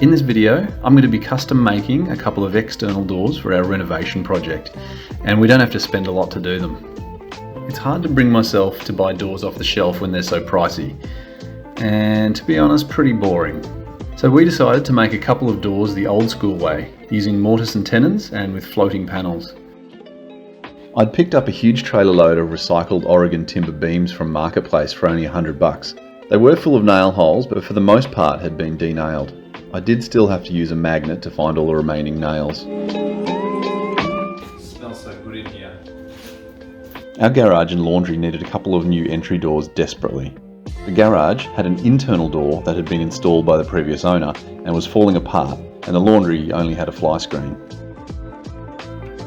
In this video, I'm going to be custom making a couple of external doors for our renovation project, and we don't have to spend a lot to do them. It's hard to bring myself to buy doors off the shelf when they're so pricey, and to be honest, pretty boring. So we decided to make a couple of doors the old school way, using mortise and tenons and with floating panels. I'd picked up a huge trailer load of recycled Oregon timber beams from Marketplace for only $100. They were full of nail holes, but for the most part had been denailed. I did still have to use a magnet to find all the remaining nails. It smells so good in here. Our garage and laundry needed a couple of new entry doors desperately. The garage had an internal door that had been installed by the previous owner and was falling apart, and the laundry only had a fly screen.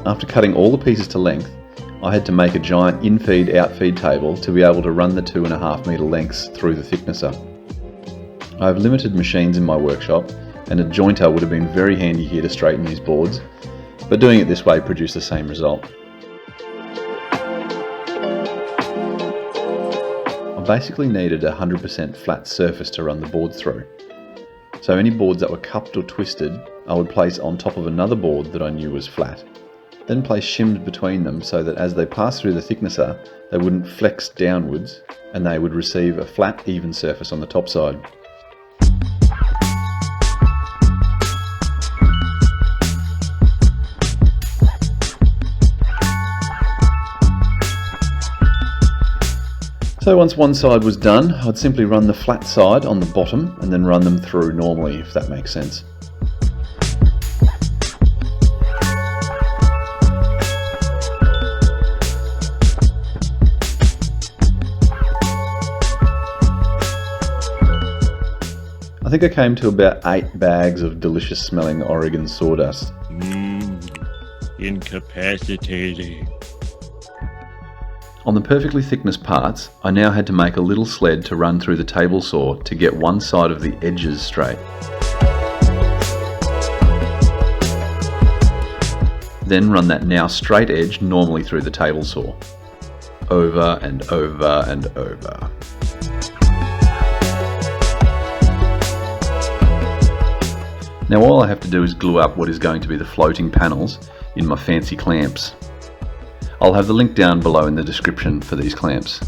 After cutting all the pieces to length, I had to make a giant in-feed, out-feed table to be able to run the 2.5 metre lengths through the thicknesser. I have limited machines in my workshop, and a jointer would have been very handy here to straighten these boards, but doing it this way produced the same result. I basically needed a 100% flat surface to run the boards through. So any boards that were cupped or twisted, I would place on top of another board that I knew was flat. Then place shims between them so that as they passed through the thicknesser, they wouldn't flex downwards and they would receive a flat, even surface on the top side. So once one side was done, I'd simply run the flat side on the bottom and then run them through normally, if that makes sense. I think I came to about 8 bags of delicious smelling Oregon sawdust. Incapacitating. On the perfectly thickness parts, I now had to make a little sled to run through the table saw to get one side of the edges straight. Then run that now straight edge normally through the table saw. Over and over and over. Now all I have to do is glue up what is going to be the floating panels in my fancy clamps. I'll have the link down below in the description for these clamps.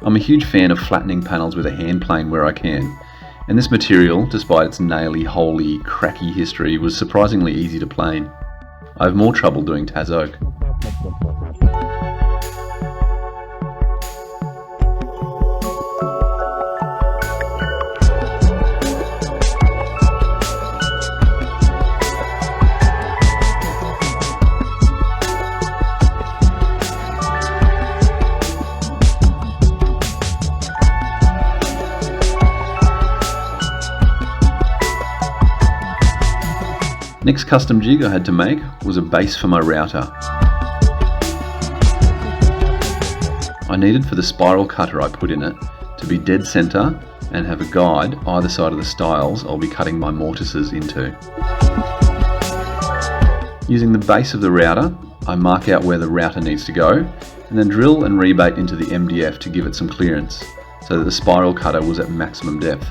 I'm a huge fan of flattening panels with a hand plane where I can, and this material, despite its naily, holey, cracky history, was surprisingly easy to plane. I have more trouble doing Tas oak. Next custom jig I had to make was a base for my router. I needed for the spiral cutter I put in it to be dead center and have a guide either side of the stiles I'll be cutting my mortises into. Using the base of the router, I mark out where the router needs to go and then drill and rebate into the MDF to give it some clearance so that the spiral cutter was at maximum depth.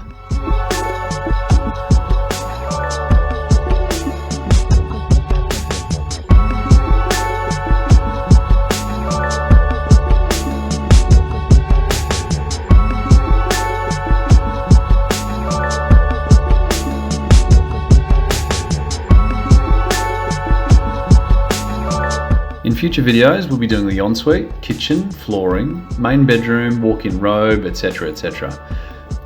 In future videos, we'll be doing the ensuite, kitchen, flooring, main bedroom, walk-in robe, etc, etc.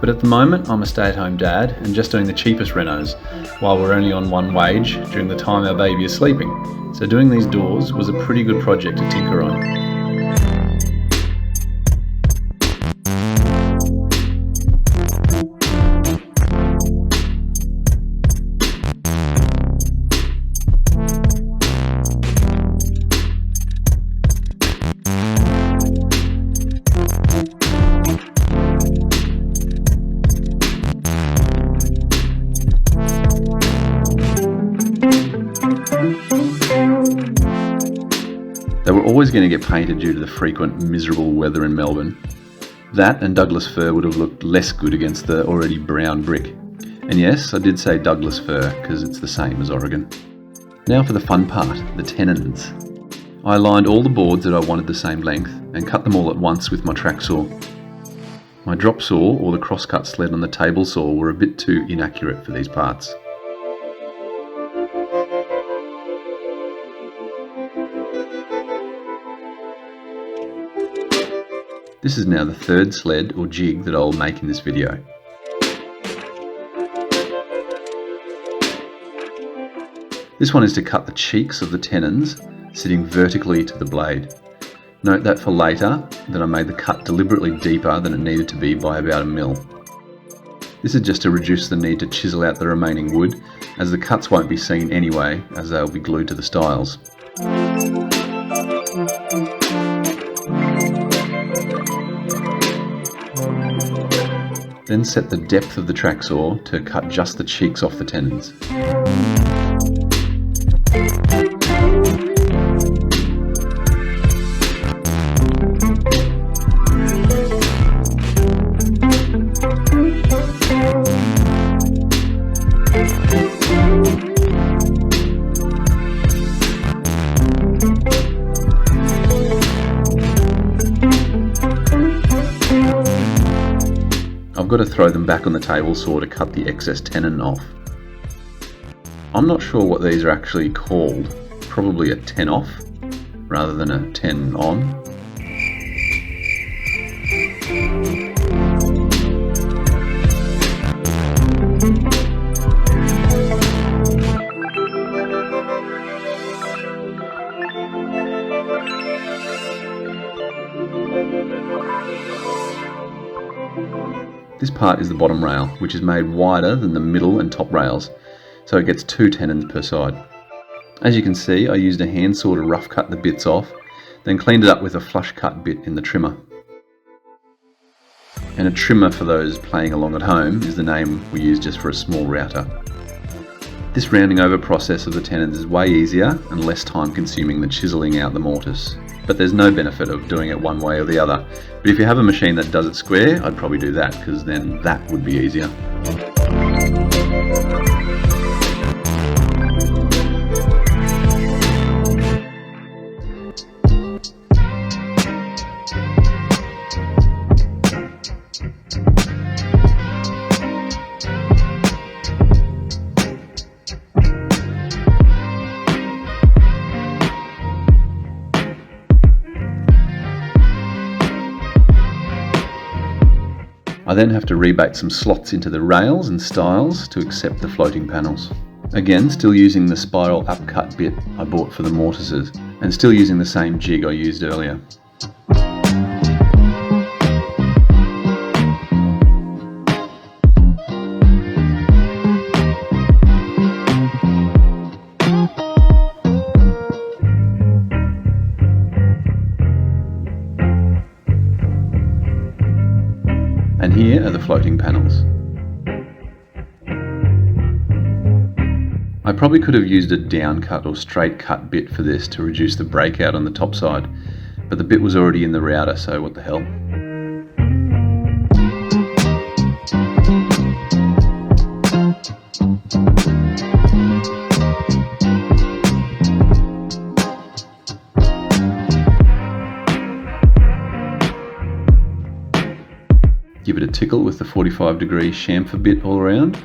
But at the moment I'm a stay-at-home dad and just doing the cheapest renos, while we're only on one wage during the time our baby is sleeping. So doing these doors was a pretty good project to tinker on. They were always going to get painted due to the frequent miserable weather in Melbourne. That and Douglas fir would have looked less good against the already brown brick. And yes, I did say Douglas fir because it's the same as Oregon. Now for the fun part, the tenons. I aligned all the boards that I wanted the same length and cut them all at once with my track saw. My drop saw or the crosscut sled on the table saw were a bit too inaccurate for these parts. This is now the third sled or jig that I'll make in this video. This one is to cut the cheeks of the tenons sitting vertically to the blade. Note that for later that I made the cut deliberately deeper than it needed to be by about 1 mil. This is just to reduce the need to chisel out the remaining wood, as the cuts won't be seen anyway as they'll be glued to the stiles. Then set the depth of the track saw to cut just the cheeks off the tenons. I've got to throw them back on the table saw to cut the excess tenon off. I'm not sure what these are actually called, probably a 10 off rather than a 10 on. This part is the bottom rail, which is made wider than the middle and top rails, so it gets 2 tenons per side. As you can see, I used a handsaw to rough cut the bits off, then cleaned it up with a flush cut bit in the trimmer. And a trimmer, for those playing along at home, is the name we use just for a small router. This rounding over process of the tenons is way easier and less time consuming than chiselling out the mortise. But there's no benefit of doing it one way or the other. But if you have a machine that does it square, I'd probably do that, because then that would be easier. I then have to rebate some slots into the rails and stiles to accept the floating panels. Again, still using the spiral upcut bit I bought for the mortises, and still using the same jig I used earlier. And here are the floating panels. I probably could have used a down cut or straight cut bit for this to reduce the breakout on the top side, but the bit was already in the router, so what the hell. Give it a tickle with the 45-degree chamfer bit all around.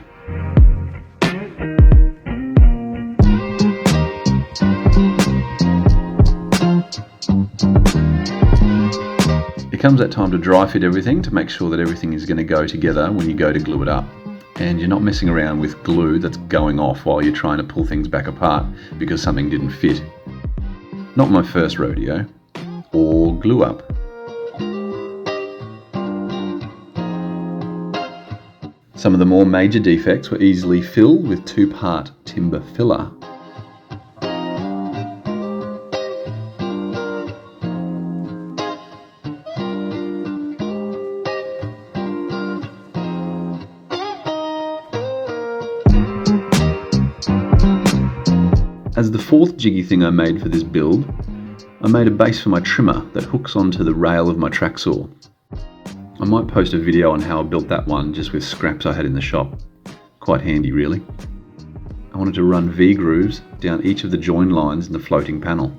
It comes that time to dry fit everything to make sure that everything is going to go together when you go to glue it up. And you're not messing around with glue that's going off while you're trying to pull things back apart because something didn't fit. Not my first rodeo. Or glue up. Some of the more major defects were easily filled with 2-part timber filler. As the fourth jiggy thing I made for this build, I made a base for my trimmer that hooks onto the rail of my track saw. I might post a video on how I built that one just with scraps I had in the shop. Quite handy really. I wanted to run V-grooves down each of the join lines in the floating panel,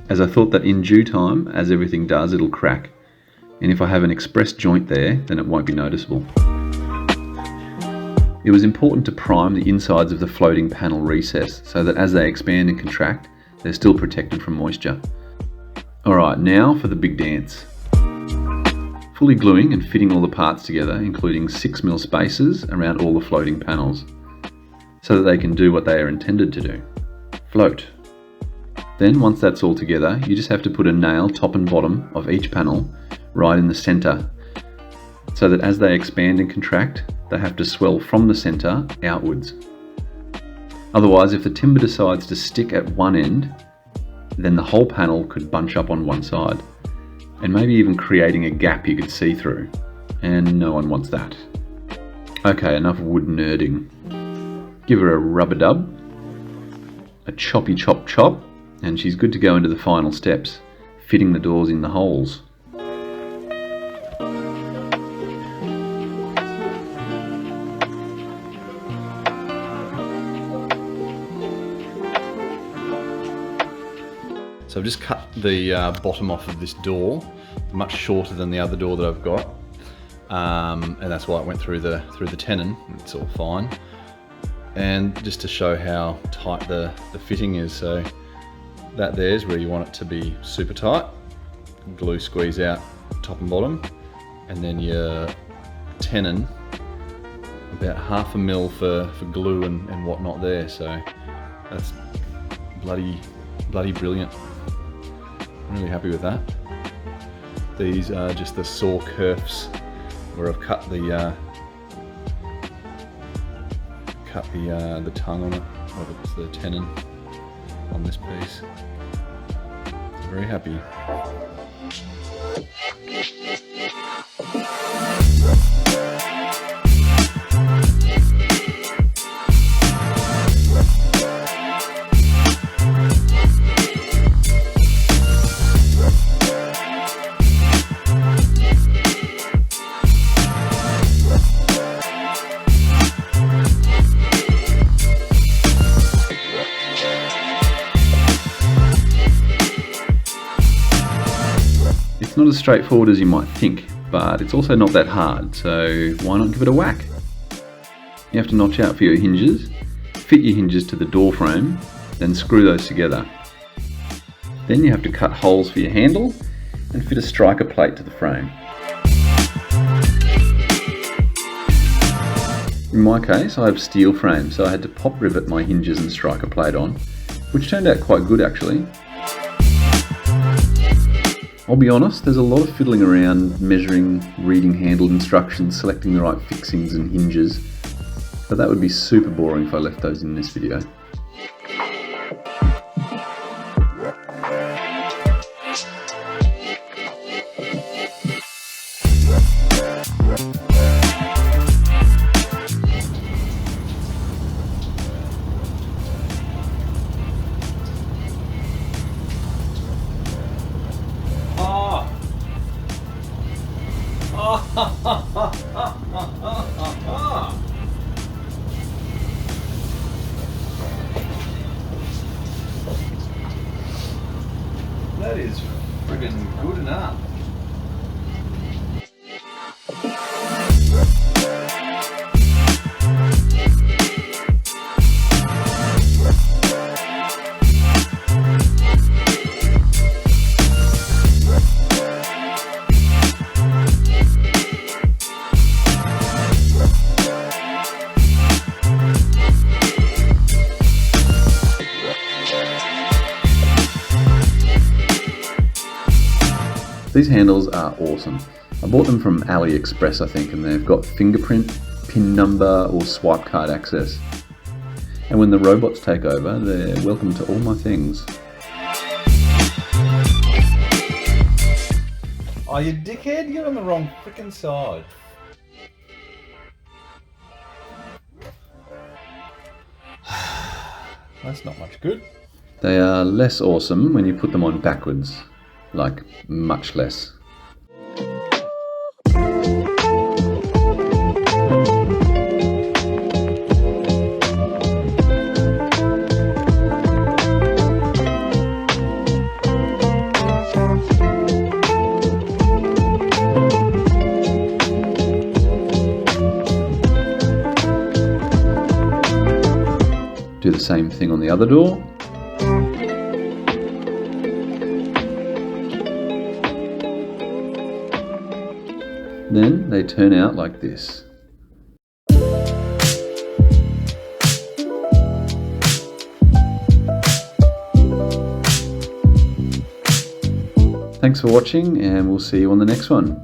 as I thought that in due time, as everything does, it'll crack. And if I have an express joint there, then it won't be noticeable. It was important to prime the insides of the floating panel recess so that as they expand and contract, they're still protected from moisture. Alright, now for the big dance. Fully gluing and fitting all the parts together, including 6mm spaces around all the floating panels, so that they can do what they are intended to do, float. Then once that's all together, you just have to put a nail top and bottom of each panel right in the centre, so that as they expand and contract, they have to swell from the centre outwards. Otherwise, if the timber decides to stick at one end, then the whole panel could bunch up on one side, and maybe even creating a gap you could see through, and no one wants that. Okay, enough wood nerding. Give her a rub-a-dub, a choppy chop chop, and she's good to go into the final steps, fitting the doors in the holes. So I've just cut the bottom off of this door, much shorter than the other door that I've got, and that's why it went through the tenon. It's all fine. And just to show how tight the fitting is, so that there's where you want it to be super tight. Glue squeeze out top and bottom, and then your tenon about 1/2 mil for glue and whatnot there. So that's bloody brilliant. I'm really happy with that. These are just the saw kerfs where I've cut the tongue on it, or the tenon on this piece. Very happy. It's not as straightforward as you might think, but it's also not that hard, so why not give it a whack? You have to notch out for your hinges, fit your hinges to the door frame, then screw those together. Then you have to cut holes for your handle and fit a striker plate to the frame. In my case, I have steel frame, so I had to pop rivet my hinges and striker plate on, which turned out quite good actually. I'll be honest, there's a lot of fiddling around, measuring, reading handle instructions, selecting the right fixings and hinges, but that would be super boring if I left those in this video. That is friggin' good enough. These handles are awesome. I bought them from AliExpress, I think, and they've got fingerprint, PIN number or swipe card access. And when the robots take over, they're welcome to all my things. Oh, you dickhead, you're on the wrong frickin' side. That's not much good. They are less awesome when you put them on backwards. Like, much less. Do the same thing on the other door. Then they turn out like this. Thanks for watching, and we'll see you on the next one.